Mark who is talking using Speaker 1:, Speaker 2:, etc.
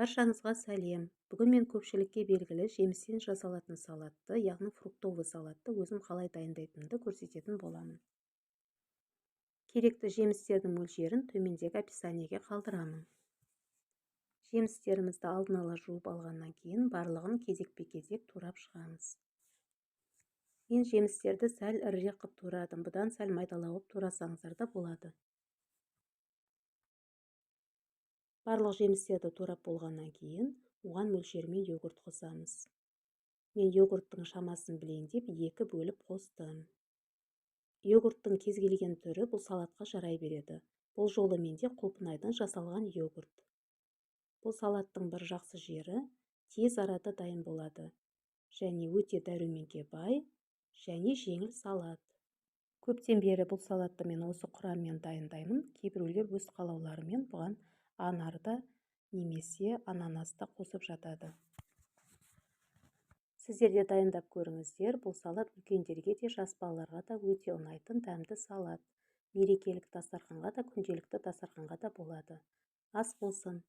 Speaker 1: Баршаңызға сәлем. Бүгін мен көпшілікке белгілі жемістен жасалатын салатты, яғни фруктовый салатты өзім қалай дайындайтынымды көрсететін боламын. Керекті жемістердің мөлшерін төмендегі описаниеге қалдырамын. Жемістерімізді алдын ала жуып алғаннан кейін барлығын кезекпе-кезек турап шығамыз. Мен жемістерді сәл ірірек қып турадым, бұдан сәл майдалауып турасаңыздар да болады. Барлық жемістерді турап болғаннан кейін оған мөлшермен йогурт қосамыз. Мен йогурттың шамасын білейін деп 2 бөліп қостым. Йогурттың кез келген түрі бұл салатқа жарай береді. Бұл жолы менде құлпынайдан жасалған йогурт. Бұл салаттың бір жақсы жері тез арада дайын болады. Және өте дәруменге бай және жеңіл салат. Көптен бері бұл салатты мен осы құраммен дайындаймын. Кейбіреулер өз қалауларымен бұған анарда немесе ананасты қосып жатады. Сіздер де дайындап көріңіздер. Бұл салат үлкендерге де, жас балаларға да өте ұнайтын дәмді салат. Мерекелік дастарханға да, күнделікті дастарханға да болады. Ас болсын.